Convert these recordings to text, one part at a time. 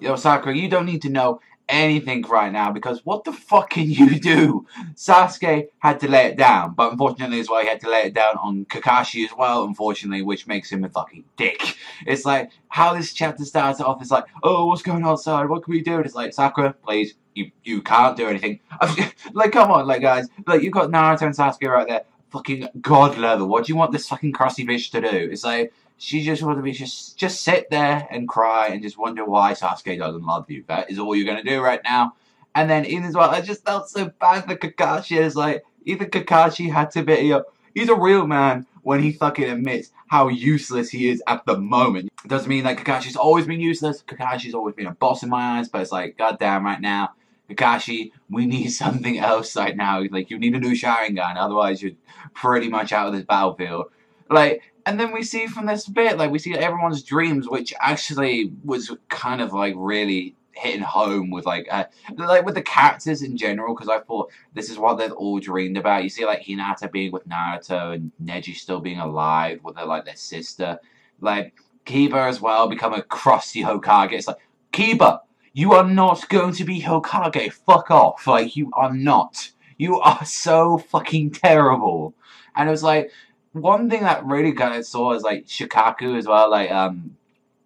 yo, Sakura, you don't need to know anything right now, because what the fuck can you do? Sasuke had to lay it down, but unfortunately as well, he had to lay it down on Kakashi as well, unfortunately, which makes him a fucking dick. It's like, how this chapter starts off is like, oh, what's going on outside? What can we do? And it's like, Sakura, please, you can't do anything. Like, come on, like, guys, like, you've got Naruto and Sasuke right there, fucking god level. What do you want this fucking crusty bitch to do? It's like, she just wants to be just sit there and cry and just wonder why Sasuke doesn't love you. That is all you're gonna do right now. And then even as well, I just felt so bad for Kakashi. It's like, even Kakashi had to be, he's a real man when he fucking admits how useless he is at the moment. It doesn't mean that Kakashi's always been useless. Kakashi's always been a boss in my eyes, but it's like, goddamn, right now, Kakashi, we need something else right now. Like, you need a new Sharingan, otherwise you're pretty much out of this battlefield. Like, and then we see from this bit, like, we see everyone's dreams, which actually was kind of, like, really hitting home with, like with the characters in general, because I thought this is what they've all dreamed about. You see, like, Hinata being with Naruto and Neji still being alive with, like, their sister. Like, Kiba as well, become a crusty Hokage. It's like, Kiba, you are not going to be Hokage. Fuck off. Like, you are not. You are so fucking terrible. And it was like, one thing that really kind of saw is, like, Shikaku as well, like,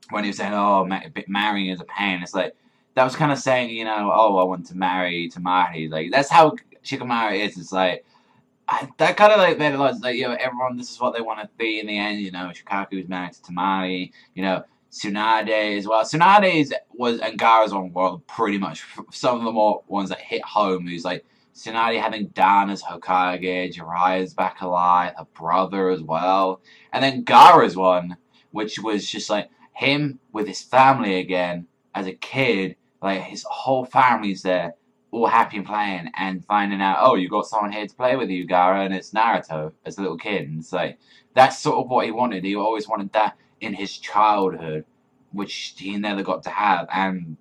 when he was saying, oh, marrying is a pain, it's like, that was kind of saying, you know, oh, I want to marry Tamari, like, that's how Shikamaru is. It's like, that kind of, like, made a lot, like, you know, everyone, this is what they want to be in the end, you know, Shikaku's married to Tamari, you know, Tsunade as well. Tsunade's and Gaara's one were pretty much some of the more ones that hit home, who's, like, Tsunade having Dan as Hokage, Jiraiya's back alive, her brother as well. And then Gaara's one, which was just like him with his family again as a kid, like his whole family's there, all happy and playing, and finding out, oh, you got someone here to play with you, Gaara, and it's Naruto as a little kid. And it's like, that's sort of what he wanted. He always wanted that in his childhood, which he never got to have. And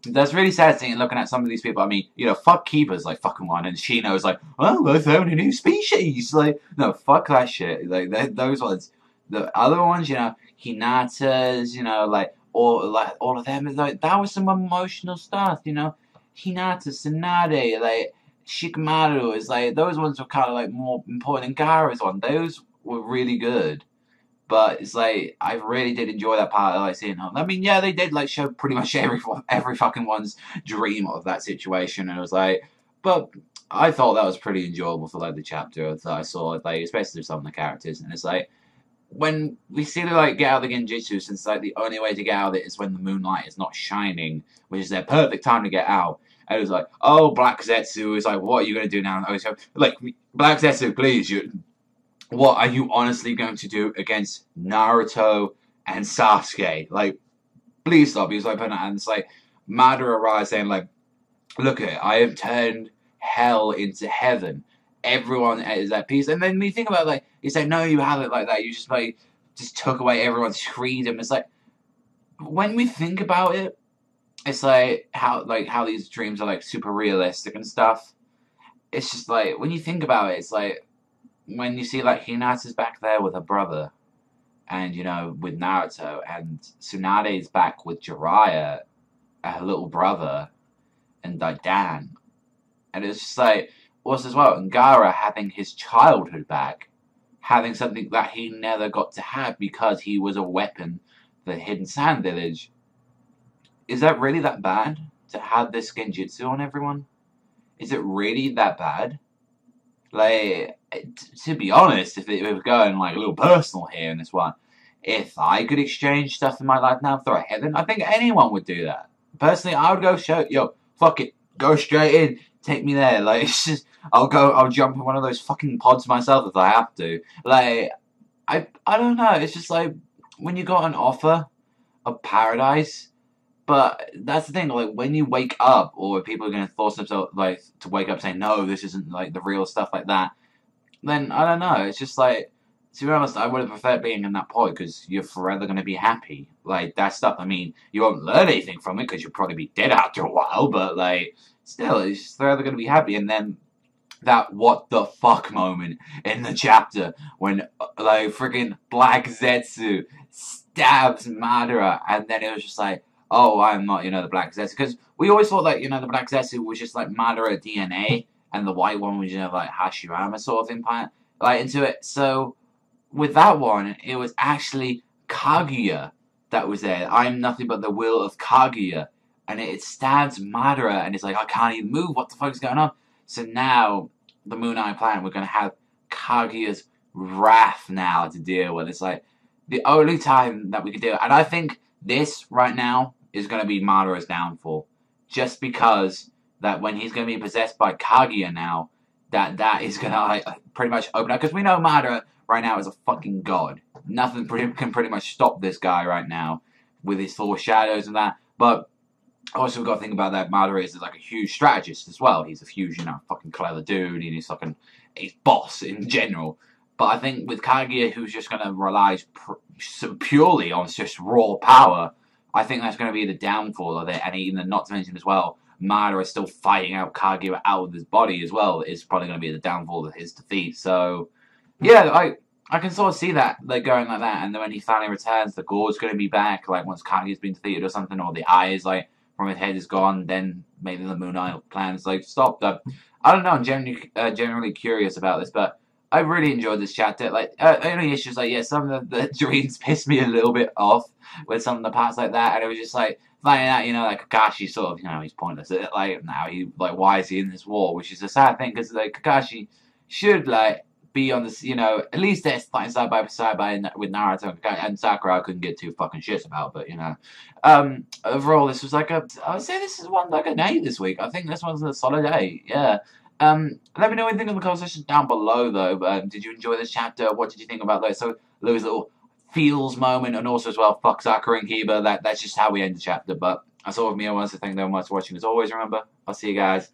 that's really sad seeing, looking at some of these people. I mean, you know, fuck Kiba's like fucking one, and Shino's like, well, I found a new species. Like, no, fuck that shit. Like, those ones. The other ones, you know, Hinata's, you know, like all of them, like, that was some emotional stuff, you know. Hinata, Tsunade, like, Shikamaru is like, those ones were kind of like more important than Gaara's one. Those were really good. But it's like, I really did enjoy that part of, like, seeing them. I mean, yeah, they did, like, show pretty much every fucking one's dream of that situation. And it was like, but I thought that was pretty enjoyable for, like, the chapter that I saw, like, especially some of the characters. And it's like, when we see them, like, get out of the Genjutsu, since, like, the only way to get out of it is when the moonlight is not shining, which is their perfect time to get out. And it was like, oh, Black Zetsu is like, what are you going to do now? And I was like, Black Zetsu, please, what are you honestly going to do against Naruto and Sasuke? Like, please stop. He was like, and it's like, Madara arrives saying, like, look at it, I have turned hell into heaven. Everyone is at peace. And then when you think about it, like, you say, no, you have it like that. You just, like, just took away everyone's freedom. It's like, when we think about it, it's like how these dreams are, like, super realistic and stuff. It's just like, when you think about it, it's like, when you see, like, Hinata's back there with her brother, and, you know, with Naruto, and Tsunade's back with Jiraiya, her little brother, and, like, Dan. And it's just like, also as well, and Gaara having his childhood back, having something that he never got to have because he was a weapon for the Hidden Sand Village. Is that really that bad, to have this genjutsu on everyone? Is it really that bad? Like, to be honest, if it was going, like, a little personal here in this one, if I could exchange stuff in my life now for a heaven, I think anyone would do that. Personally, I would go, yo, fuck it, go straight in, take me there. Like, it's just, I'll jump in one of those fucking pods myself if I have to. Like, I don't know, it's just like, when you got an offer of paradise, but that's the thing, like, when you wake up, or people are going to force themselves, like, to wake up saying, no, this isn't, like, the real stuff like that, then, I don't know, it's just, like, to be honest, I would have preferred being in that pod, because you're forever going to be happy. Like, that stuff, I mean, you won't learn anything from it, because you'll probably be dead after a while, but, like, still, it's just forever going to be happy. And then, that what the fuck moment in the chapter, when, like, freaking Black Zetsu stabs Madara, and then it was just like, oh, I'm not, the Black Zetsu. Because we always thought that, the Black Zetsu was just like Madara DNA, and the white one was, like Hashirama sort of thing, like into it. So with that one, it was actually Kaguya that was there. I'm nothing but the will of Kaguya. And it stabs Madara, and it's like, I can't even move. What the fuck's going on? So now, the Moon Eye Planet, we're going to have Kaguya's wrath now to deal with. It's like the only time that we could do it. And I think this, right now, is going to be Madara's downfall. Just because that when he's going to be possessed by Kaguya now, that is going to like, pretty much open up. Because we know Madara right now is a fucking god. Nothing can pretty much stop this guy right now with his four shadows and that. But also, we've got to think about that Madara is like a huge strategist as well. He's a huge, fucking clever dude, and he's boss in general. But I think with Kaguya, who's just going to rely purely on just raw power, I think that's going to be the downfall of it. And even not to mention as well, Madara is still fighting out Kaguya out of his body as well. Is probably going to be the downfall of his defeat. So, yeah, I can sort of see that, like, going like that. And then when he finally returns, the gore's going to be back, like, once Kaguya's been defeated or something, or the eyes, like, from his head is gone, then maybe the Moon Eye plan's like stopped. I don't know. I'm generally curious about this, but I really enjoyed this chapter. Like, only issues like some of the dreams pissed me a little bit off with some of the parts like that, and it was just like finding out, like Kakashi sort of, he's pointless. Like now why is he in this war? Which is a sad thing because like Kakashi should be on this, at least they're fighting side by side with Naruto and Sakura. I couldn't get too fucking shits about, but overall this was I would say this is one like an 8 this week. I think this one's a solid 8. Yeah. Let me know what you think in the comment section down below though. Did you enjoy this chapter? What did you think about those? So Louis' little feels moment, and also as well, fuck Sakura and Kiba. That's just how we end the chapter. But that's all of me. I want to thank you very much for watching. As always, remember, I'll see you guys